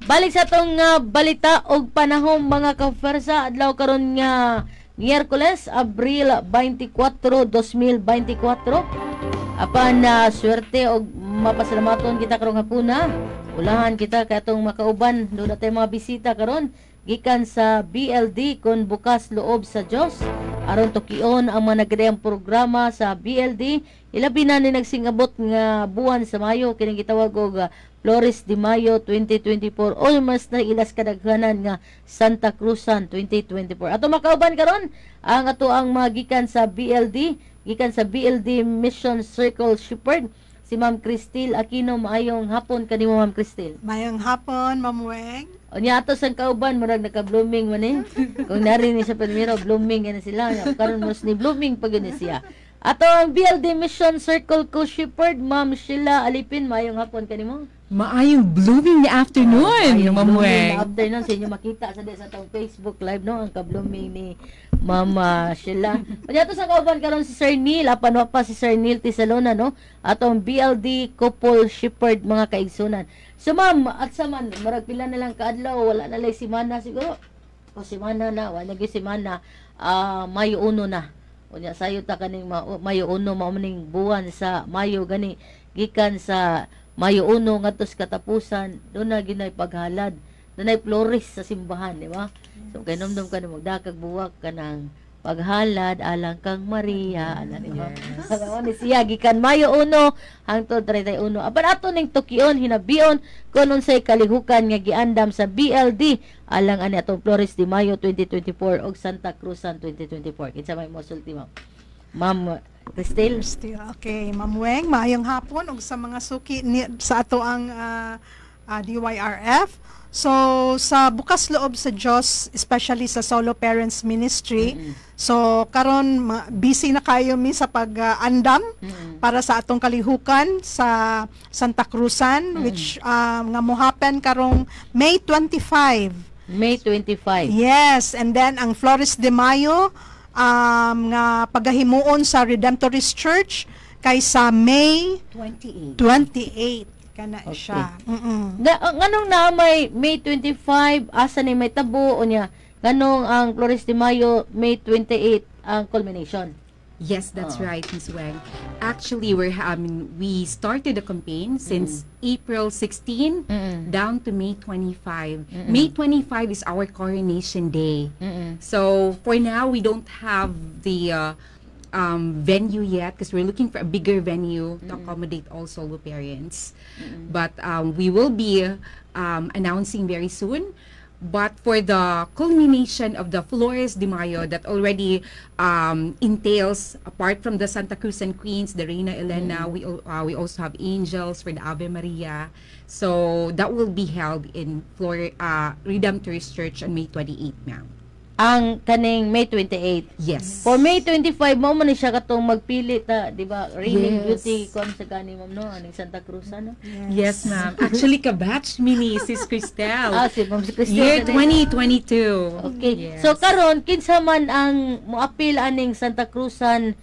Balik sa atong balita og panahon mga kafersa adlaw karon nga Miyerkules, Abril 24, 2024. Apan swerte og mapasalamaton kita karong hapuna. Ulahan kita kay atong makauban do natay mga bisita karon gikan sa BLD kon bukas loob sa Dios. Aron tukion ang mga nagdayang programa sa BLD, ilabi na ni nagsingabot nga buwan sa Mayo kining gitawag og Flores de Mayo 2024 o mas na ilas kadaghanan nga Santa Cruzan 2024. Ato makauban karon ang ato ang magikan sa BLD, gikan sa BLD Mission Circle Shepherd, si Ma'am Cristel Aquino. Maayong hapon kanimo Ma'am Cristel. Maayong hapon, Ma'am Weng. O niya ato sang kauban murag naka-blooming man eh. Kung narinig sa primero blooming na sila, karon mas ni blooming pag ni siya. Ato ang BLD Mission Circle Co-Shepherd, Ma'am Sheila Alipin. Maayong hapon kanimo. Maayong blooming ni afternoon, Ma'am Weng. Afternoon sa inyo makita sa atong Facebook live no ang ka-blooming ni Mama Sheila. Kanya to sa kauban karon si Sir Neil, apan wa pa si Sir Neil Tisalona no. Atong BLD Couple Shepherd mga kaigsunan. So ma'am, at sa man marag pila na lang kaadlaw, wala na lay semana siguro. O semana na, wala gyud semana, Mayo 1 na. Unya sayo ta kaning Mayo 1 mao maning buwan sa Mayo gani gikan sa Mayo 1 ngadto sa katapusan, doon na ginay paghalad, doon ay flores sa simbahan, di ba? So kay nomdom ka na magdakag buwak ka ng paghalad alang kang Maria, ana di ba? Sa ni siya gikan Mayo 1 hangtod 31. Apan ato ning tukion hinabion kun unsay kalihukan nga giandam sa BLD alang ani atong Flores de Mayo 2024 ug Santa Cruzan 2024. Kinsa may mosulti Ma'am Cristel? Okay, Ma'am Weng, maayong hapon ug sa mga suki sa ato ang DYRF. So, sa bukas loob sa Diyos, especially sa Solo Parents Ministry, so karon busy na kayo mi sa pag-andam para sa atong kalihukan sa Santa Cruzan, which nga mohappen karong May 25. May 25. Yes, and then ang Flores de Mayo, nga pagahimuon sa Redemptorist Church kay sa May 28 kana siya. Nganong na may 25 asa ni may tabo unya nganong ang Flores de Mayo May 28 ang culmination. Yes, that's right, Ms. Weng. Actually, we started the campaign since April 16 down to May 25. May 25 is our coronation day. So for now, we don't have the venue yet because we're looking for a bigger venue to accommodate all solo parents. But we will be announcing very soon. But for the culmination of the Flores de Mayo that already entails, apart from the Santa Cruzan Queens, the Reina Elena, we also have angels for the Ave Maria. So that will be held in Redemptorist Church on May 28, ma'am. Ang kaning May 28. Yes. For May 25 mo man siya katong magpili ta, di ba? Reading beauty kon sa gani ma'am no, aning Santa Cruz ano? Yes, ma'am. Actually kabatch mi ni Sis Cristel. Si Ma'am Cristel. Year 2022. Okay. Yes. So karon kinsa man ang moapil aning Santa Cruzan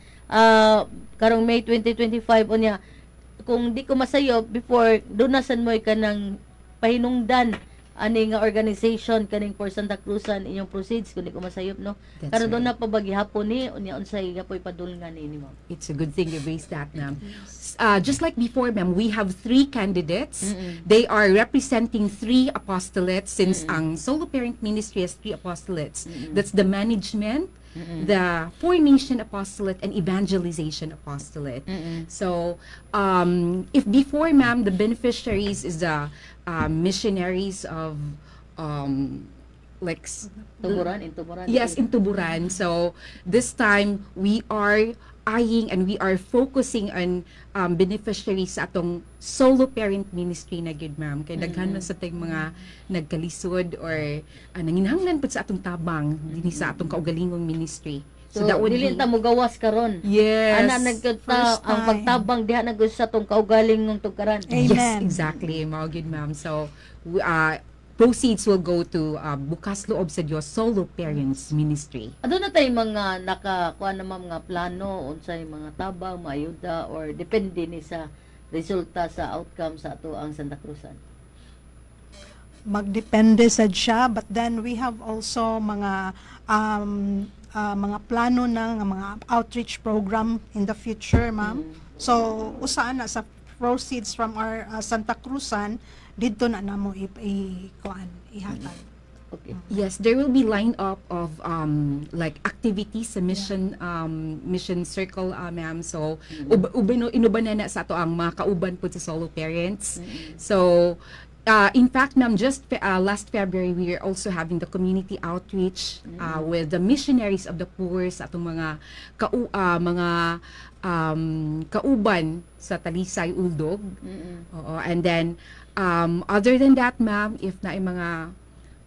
karong May 2025 unya kung di ko masayop before donasan mo ka ng pahinungdan ani nga organization kaning for Santa Cruzan inyong proceeds kundi ko masayop no karon doon na pabaghihapon ni unya unsay gapoy padulngan ni mo. It's a good thing you raised that, ma'am. Just like before, ma'am, we have 3 candidates. They are representing 3 apostolates since ang Solo Parent Ministry has 3 apostolates. That's the management, the Four Nation Apostolate, and Evangelization Apostolate. So if before, ma'am, the beneficiaries is the missionaries of like Tuburan. Yes, in Tuburan. So this time we are eyeing and we are focusing on beneficiaries sa atong Solo Parent Ministry na gid, ma'am. Kay daghan man sa tayong mga nagkalisod or nanginahanglan pud sa atong tabang dinhi sa atong kaugalingong ministry. So that would dili ta mo gawas karon. Yes. Ana nagkata ang pagtabang diha nagud sa atong kaugalingong tukaran. Yes, exactly. Mao gid, ma'am. So proceeds will go to Bukas Loob sa Diyos Solo Parents Ministry. Ano na tayo mga nakakuha naman mga plano unsay mga tabang, maayuda or depende ni sa resulta sa outcome sa ato ang Santa Cruzan? magdepende sad siya, but then we have also mga plano na nga mga outreach program in the future, ma'am. So usaan na sa proceeds from our Santa Cruzan dito na namo ihatag. Okay. Yes, there will be line up of like activities sa mission mission circle, ma'am. So inuban na sa ato ang mga kauban po sa solo parents. So in fact, ma'am, just last February, we are also having the community outreach with the missionaries of the poor sa atong mga kauban sa Talisay, Uldog. Oo, and then other than that, ma'am, if na mga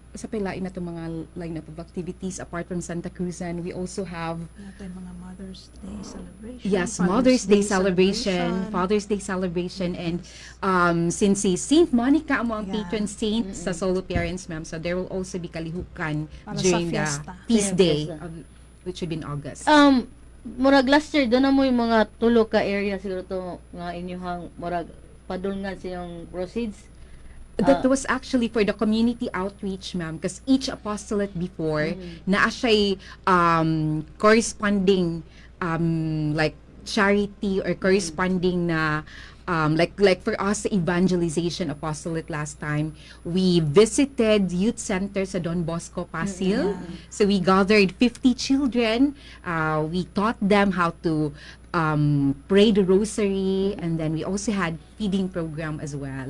isa pa lain na itong mga lineup of activities apart from Santa Cruzan, we also have Natin mga Mother's Day celebration. yes, Mother's Day celebration, Father's Day celebration, and since si Saint Monica ang mga patron saint sa solo parents, ma'am, so there will also be kalihukan Para during sa the fiesta. feast Sa day, fiesta. which will be in August. Murag last year doon na mo yung mga tulo ka area siguro to nga inyong murag padulngan sa yung proceeds. That was actually for the community outreach, ma'am, because each apostolate before na siya'y corresponding like charity or corresponding na like for us sa evangelization apostolate last time, we visited youth center sa Don Bosco, Pasil. So we gathered 50 children. We taught them how to pray the rosary, and then we also had feeding program as well.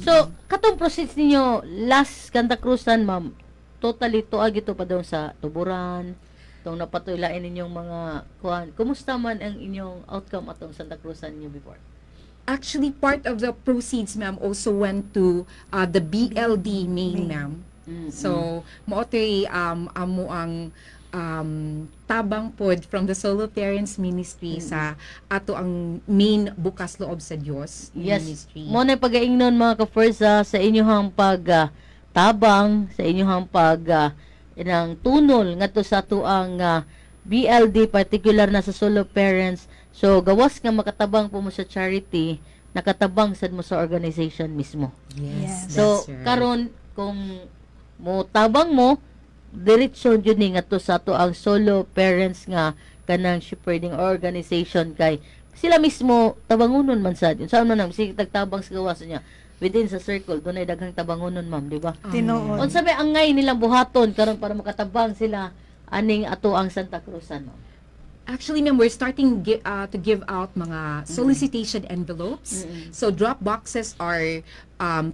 So, katong proceeds ninyo last Santa Cruzan, ma'am, totally tuag ito pa daw sa tuburan, itong napatulain ninyong mga kuhan. Kumusta man ang inyong outcome atong Santa Cruzan niyo before? Actually, part of the proceeds, ma'am, also went to the BLD main, ma'am. So, maotoy amo ang tabang pod from the Solo Parents Ministry sa ato ang main bukas loob sa Dios ministry. Mo na pag-aingnon mga ka-first sa inyong tabang, sa inyong inang tunol ngadto sa ato ang BLD, particular na sa Solo Parents. So gawas nga makatabang po mo sa charity, nakatabang sad mo sa organization mismo. Yes. So that's right. karon kung mo tabang mo diretso jud ni ngadto sa ato ang Solo Parents nga kanang shepherding organization, kay sila mismo tabangunon man sad. Unsa man nang sige tagtabang sa gawas niya within sa circle dunay daghang tabangunon, ma'am, di ba? Tinuod. Unsa may angay nilang buhaton karon para makatabang sila aning ato ang Santa Cruzan, ma'am? Actually, ma'am, we're starting to give out mga solicitation envelopes. So drop boxes are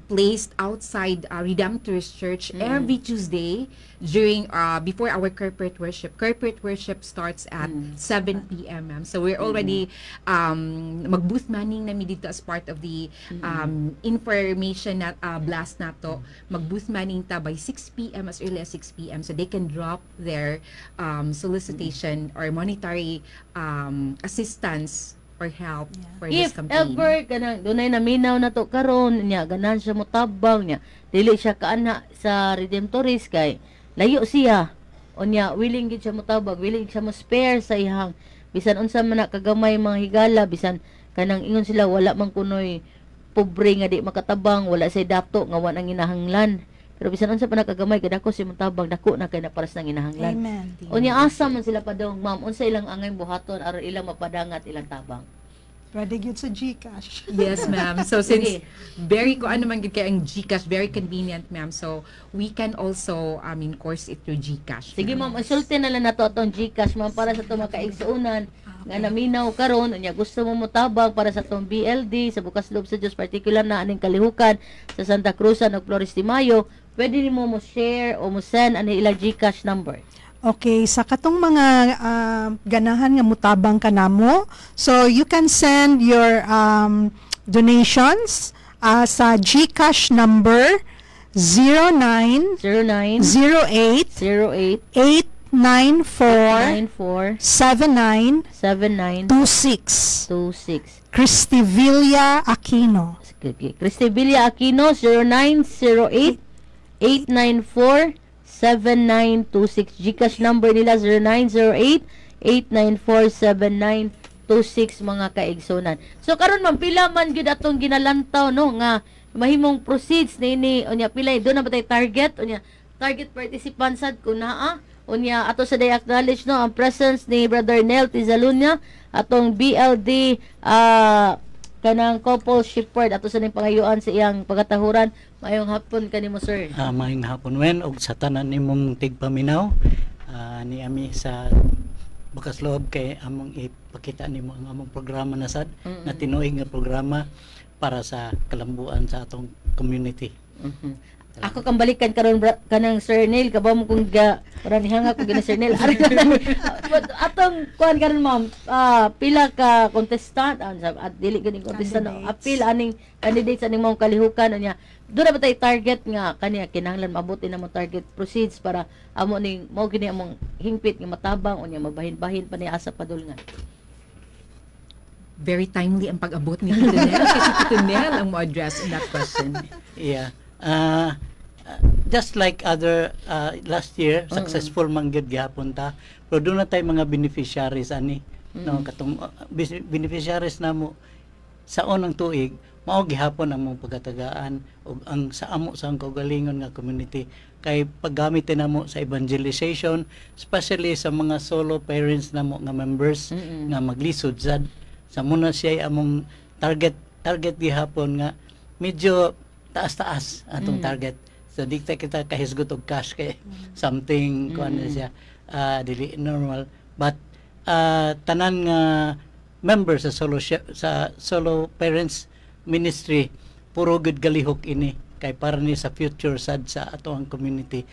placed outside Redemptorist Church every Tuesday during before our corporate worship. Corporate worship starts at 7 p.m. ma'am. So we're already mag-booth manning nami dito as part of the information na blast nato. Mag-booth manning ta by 6 p.m. as early as 6 p.m. so they can drop their solicitation or monetary assistance or help for this If campaign. ever kanang dunay naminaw na to karon nya ganan siya mo tabang nya dili siya kaana sa Redemptorist kay layo siya unya willing gid siya mo tabag, willing siya mo spare sa ihang bisan unsa man na kagamay mga higala, bisan kanang ingon sila wala man kunoy pobre nga di makatabang, wala say dato nga wa nang inahanglan, pero bisan unsa pa nakagamay kadako si mo tabang dako na kay naparas nang inahanglan. Amen. Unya asa man sila padong, ma'am, unsa ilang angay buhaton aron ilang mapadangat ilang tabang? Pwede yun sa GCash. Yes, ma'am. So since Sige. very ko ano man gid kay ang GCash, very convenient, ma'am. So we can also course it through GCash. Sige, ma'am, insulti na lang nato atong GCash, ma'am, para sa itong makaigsuunan nga naminaw karon unya gusto mo motabang para sa itong BLD sa bukas loob sa Dios, particular na aning kalihukan sa Santa Cruzan ug Flores de Mayo, pwede nimo mo share o mo send ani ilang GCash number. Okay, sa katong mga ganahan nga mutabang kanamo, so you can send your donations sa GCash number 09 09 08 08 894 94 79 79 26 26. Cristivilla Aquino. Cristevilla Aquino 0908 894 7926. GCash number nila 0908-894-7926 mga kaigsonan. So karon man pila man gyud atong ginalantaw no nga mahimong proceeds nini unya pilay do na batay target unya target participants sad kun naa unya ato sa day acknowledge no ang presence ni Brother Nel Tizalunya atong BLD kanang couple shepherd ato sa ning pangayuan sa iyang pagkatahuran. Mayong hapon kanimo sir. Mayong hapon wen og sa tanan nimong tigpaminaw ni ami sa Bukas Loob kay among ipakita nimo ang among programa na sad na tinuig nga programa para sa kalambuan sa atong community. Ako kang balikan karon kanang Sir Neil kaba mo kung para nihanga ko gina Sir Neil. Atong kuan karon ma'am, pila ka contestant at dili ganing contestant no, apil aning candidates aning mong kalihukan unya. Dura ba tay target nga kaniya kinahanglan mabuti na mo target proceeds para amo ning mao gini among hingpit nga matabang unya mabahin-bahin pa ni asa padulngan. Very timely ang pag-abot ni Tito Nel. Kasi Tito Nel ang mo-address in that question. Yeah. Just like other last year, successful man gyud gyapon ta. Pero doon na tay mga beneficiaries ani. No, katong beneficiaries namo sa unang tuig mao gihapon ang mong pagkatagaan og ang sa amo sa ang kaugalingon nga community kay paggamitin namo sa evangelization, especially sa mga solo parents namo nga members nga maglisod sad. Sa muna siya among target gihapon nga medyo taas-taas atong target. So di kita kahisgot og cash kay something kuan na siya dili normal, but tanan nga members sa solo parents ministry puro good galihok ini kay para ni sa future sad sa ato ang community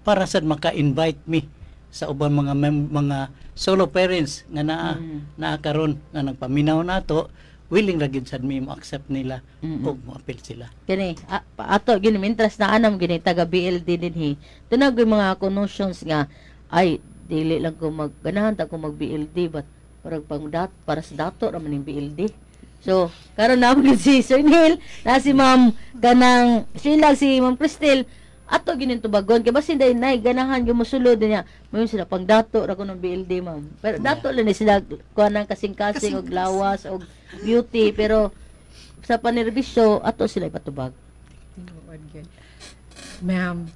para sad maka-invite me sa ubang mga solo parents nga naa karon nga nagpaminaw nato, willing ra gid sad mi mo accept nila ug mo appeal sila. Kini ato gini interest na anam gini taga BLD dinhi. Tunag yung mga connotions nga ay dili lang ko magganahan ta ko mag BLD but para sa dato ra man ning BLD. So karon na mo si Sir Neil na si Ma'am kanang sila si Ma'am Cristel ato ginin tubagon kay basin day nay ganahan yung mosulod niya mayon sila pang dato ra ko ng BLD ma'am pero dato lang ni sila kuan nang kasing-kasing og lawas og beauty pero sa panerbisyo ato sila ipatubag. Ma'am,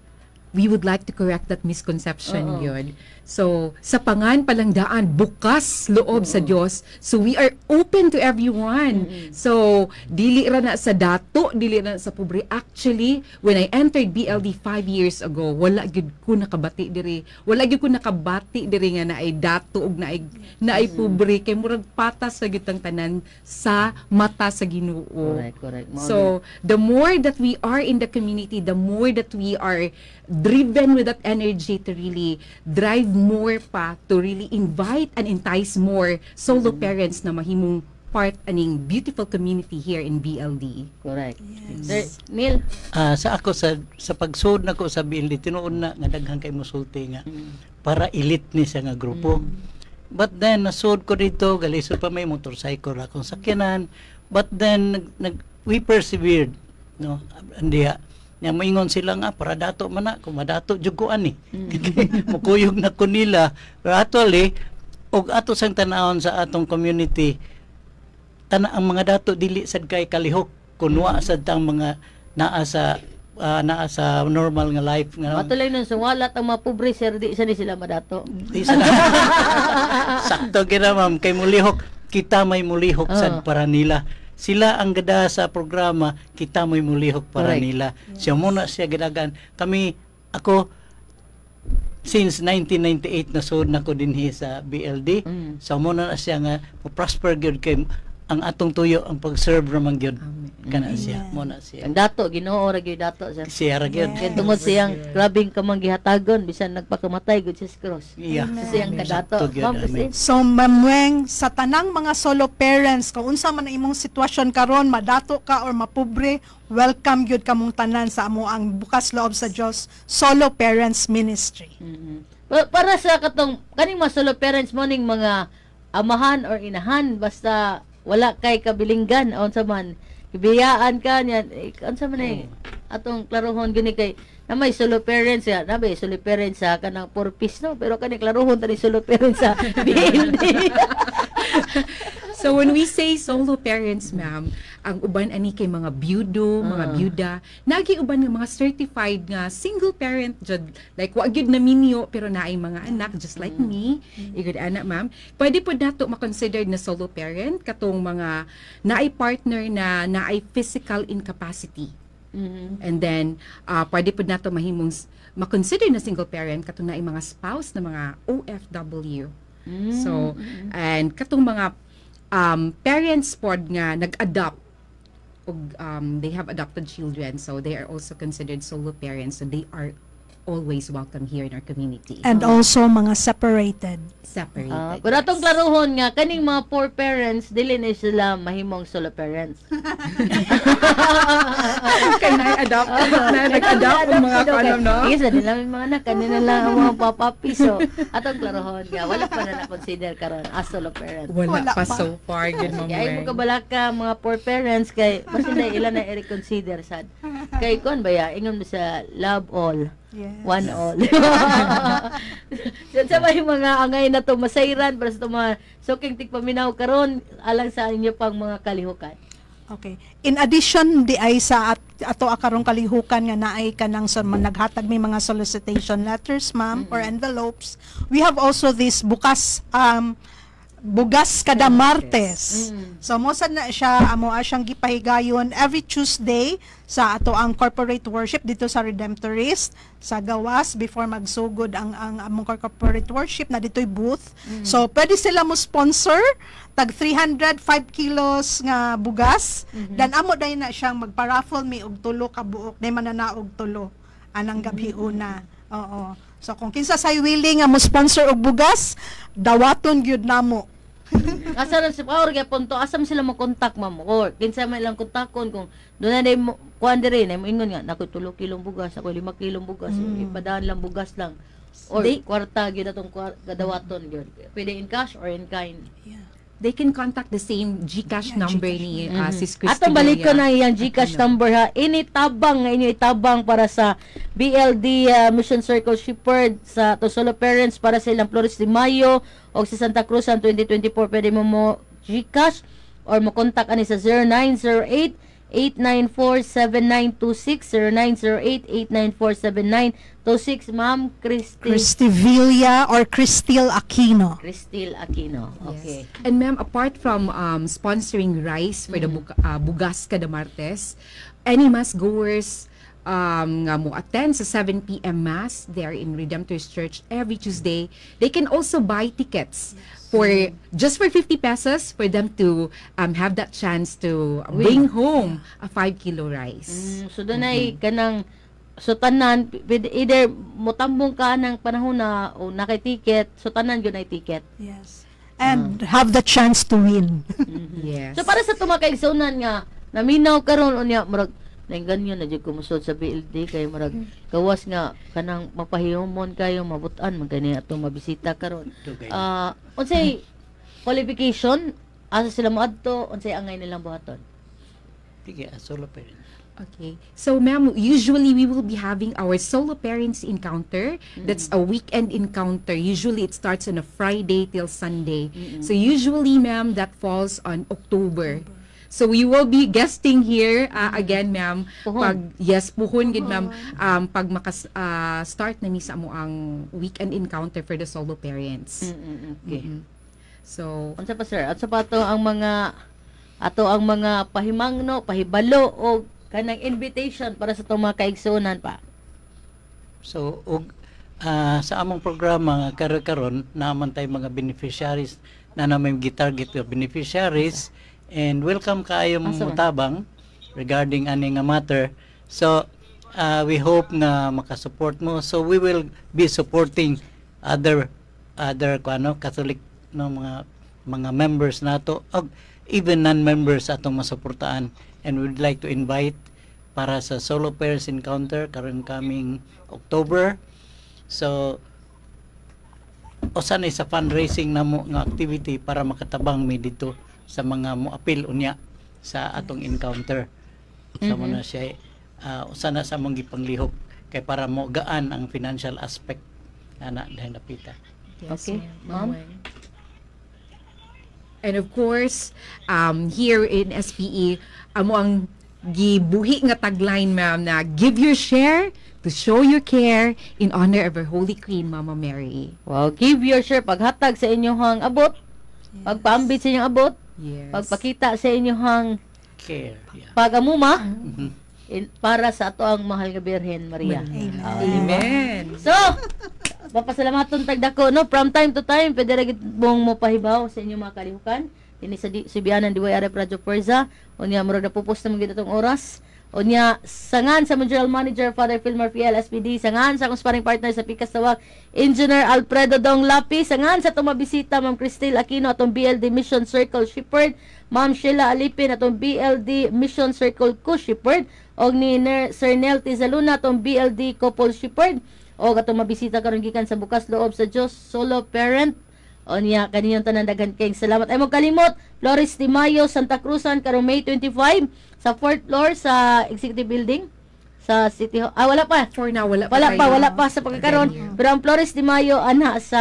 we would like to correct that misconception yun. So, sa pangan palang daan, bukas loob sa Diyos. So, we are open to everyone. So, dili ra na sa dato, dili ra na sa pobre. Actually, when I entered BLD 5 years ago, wala gyud ko nakabati diri. Wala gyud ko nakabati diri nga naay dato ug naay pobre kay murag patas sa gyud ang tanan sa mata sa Ginoo. Correct. So, the more that we are in the community, the more that we are driven with that energy to really drive more pa to really invite and entice more solo parents na mahimong part aning beautiful community here in BLD. Correct. Sir Neil, Sa ako sa pagsud nako sa BLD tinuod na nga daghang kay mosulti nga para elite ni siya nga grupo. But then nasud ko dito galisod pa may motorcycle akong sakyanan, but then we persevered, no, andiya nya moingon sila nga para dato man na kung madato jud ko ani mukuyog na ko nila pero actually og ato sang tanawon sa atong community ang mga dato dili sad kay kalihok kunwa sad tang mga naa sa normal nga life nga matulay nun sa wala tang mga pobre sir di sila madato. di sa sakto gina ma'am kay mulihok kita may mulihok sad para nila. Sila ang gada sa programa, kita mo'y mulihok para nila. Siya muna siya gadagan. Ako, since 1998 nasud na ko dinhi sa BLD, so muna na siya nga, prosper gyud kay ang atong tuyo ang pag-serve ramang gyud kana siya muna siya Ang dato Ginoo ra gyud dato siya ra gyud kay tungod siyang grabing kamang gihatagon bisan nagpakamatay gud sa cross. iya Siyang kadato. Ma'am, So, Ma'am Weng, sa tanang mga solo parents, kung unsa man ang imong sitwasyon karon, madato ka or mapobre, welcome gyud kamong tanan sa amo ang Bukas Loob sa Dios Solo Parents Ministry. Well, para sa katong kaning mga solo parents mo ning mga amahan or inahan basta wala kay kabilinggan unsa man ibiyaan ka niyan unsa man ay atong klarohon gini kay na may solo parents ya na may solo parents sa kanang purpose no pero kani klarohon tani solo parents sa BLD. So when we say solo parents, ma'am, ang uban ani kay mga byudo, mga byuda, nagi uban nga mga certified nga single parent jud, like wa gyud na minyo pero naay mga anak just like me, igud anak ma'am. Pwede pud nato ma-consider na solo parent katong mga naay partner na naay physical incapacity. And then pwede pud nato mahimong ma-consider na single parent katong naay mga spouse na mga OFW. So and katong mga parents pod nga nag-adopt og they have adopted children, so they are also considered solo parents, so they are always welcome here in our community. And also mga separated. Separated. Pero atong klaruhon nga kaning mga poor parents dili na sila mahimong solo parents. Kaya na-adopt na nag-adopt ang mga kanom, no? Isa nila may mga anak kanina lang ang mga papapi. So atong klaruhon nga wala pa na consider karon as solo parents. Wala Wala pa pa. so far, good Sige, ma'am. ay mo kabalaka mga poor parents kay mas hindi ilan na i-reconsider sad. Kay kon ba ya ingon mo sa love all. Yes. One all. Yan sa may mga angay na to masayran para sa to mga suking tigpaminaw karon alang sa inyo pang mga kalihukan. Okay. In addition di ay sa ato akarong kalihukan nga naay kanang sa naghatag may mga solicitation letters, ma'am, or envelopes. We have also this bugas kada Martes. So mo sad na siya amo siyang gipahigayon every Tuesday sa ato ang corporate worship dito sa Redemptorist sa gawas before magsugod ang among corporate worship na dito'y booth. So pwede sila mo sponsor tag 305 kilos nga bugas. Dan amo dayon na siyang magpa-raffle mi og tulo ka buok, day mananaog tulo anang gabi una. Oo. So kung kinsa say willing nga mo sponsor og bugas, dawaton gyud namo. Asa ron si Power kay punto asam sila mo kontak ma'am or kinsa may lang kontakon kung doon na mo kuan diri na mo ingon nga nako 3 kilong bugas ako 5 kilong bugas ipadaan lang bugas lang or kwarta gyud atong kadawaton gyud pwede in cash or in kind. They can contact the same GCash number ni Sis Christy. Atong balik ko na iyang GCash number ha. Initabang nga inyo itabang para sa BLD Mission Circle Shepherd sa to solo parents para sa ilang Flores de Mayo o sa Santa Cruz ang 2024 pwede mo GCash or mo contact ani sa 0908 894-7926 0908-894-7926 Ma'am Christy Villa or Cristil Aquino. Cristil Aquino. Okay. And ma'am, apart from sponsoring rice for the Bugas kada Martes, any mass goers nga mo attend sa 7 p.m. mass there in Redemptorist Church every Tuesday, they can also buy tickets for just for 50 pesos for them to have that chance to bring home a 5 kilo rice. So doon ay kanang so tanan either motambong ka ng panahon na o nakay-ticket, so tanan gyud ay ticket. Yes. And have the chance to win. Yes. So para sa tumakaigsoonan nga naminaw karon unya murag ganyan na jud kumusod sa BLD kay murag gawas nga kanang mapahiyomon kayo mabutan magani atong mabisita karon. Unsay qualification asa sila moadto unsay angay nilang buhaton? Sige, solo parent. Okay. So, ma'am, usually we will be having our solo parents encounter. That's a weekend encounter. Usually it starts on a Friday till Sunday. So, usually, ma'am, that falls on October. So, we will be guesting here again, ma'am. Puhon. Puhon, gid ma'am. Pag start na ni sa mo ang weekend encounter for the solo parents. Okay. So, Unsa pa sir? Unsa pa to ang mga pahimangno, pahibalo o kanang invitation para sa itong mga kaigsunan pa? So, sa among programa karon naman tay mga beneficiaries na namin gitarget nga beneficiaries and welcome kaayo mutabang regarding ani nga matter. So, we hope na makasupport mo. So, we will be supporting other Catholic no mga members nato og even non-members atong masuportaan, and we would like to invite para sa solo parents encounter karon coming October. So usa ni sa fundraising namo nga activity para makatabang mi dito sa mga moapil unya sa atong encounter. Sa mo na siya usa na sa mong gipanglihok kay para mo gaan ang financial aspect na dahil napita. yes, Okay, ma'am. And of course, here in SPE, amo ang gibuhi nga tagline, ma'am, na give your share to show your care in honor of our Holy Queen, Mama Mary. Wow, give your share, paghatag sa inyong abot, pagpaambit sa inyong abot, Yes. pagpakita sa inyong Care. Yeah. pagamuma, Mhm. para sa ato ang mahal nga Birhen Maria. Amen. So, papasalamaton tagdako, no? From time to time, pwede rin mong mapahibaw sa inyong mga kalihukan. Ini sa Sibianan, DYRF Radio Forza. Unya, murag na pupos na mga itong oras. Unya, sangan sa General Manager, Father Philmar Fiel, SPD. Sangan sa akong sparring partner sa Pikas Tawag, Engineer Alfredo Dong Lapi. Sangan sa itong mabisita, Ma'am Cristel Aquino, atong BLD Mission Circle Shepherd. Ma'am Sheila Alipin, atong BLD Mission Circle Co-Shepherd. O ni Sir Nel Tizaluna, atong BLD Couple Shepherd. O atong mabisita karon gikan sa Bukas Loob sa Diyos, Solo Parent. O niya, kaninyong tanan daghan kayong salamat. Ay mo kalimot, Flores de Mayo, Santa Cruzan, karong May 25, sa 4th floor sa Executive Building, sa City Hall. Wala pa. For now, wala Wala pa sa pagkakaroon. Pero ang Flores de Mayo, ana, sa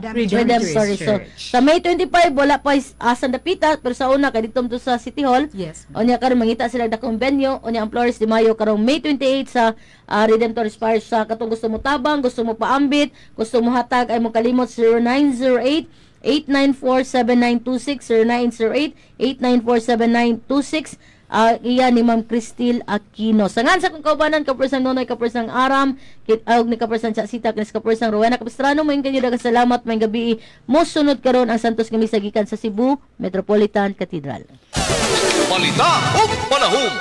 Redemptory. So, Church. sa May 25, wala pa asan dapita, pero sa una, kadito to sa City Hall. Yes. O niya, karong mangita sila dakong venue. O niya, ang Flores de Mayo, karong May 28 sa Redemptory Parish. Sa katong gusto mo tabang, gusto mo paambit, gusto mo hatag, ay mo kalimot 0908 894-7926 0908-894-7926. Iya ni Ma'am Cristel Aquino. Sangan sa kong kaubanan, kapursang Nonoy, kapursang Aram, kitawag ni kapursang Chaksita, kinis kapursang Rowena, kapustrano mo yung kanyo dagang salamat, may gabi mo sunod karon ang Santos nga misa gikan sa Cebu Metropolitan Cathedral. Balita o panahon.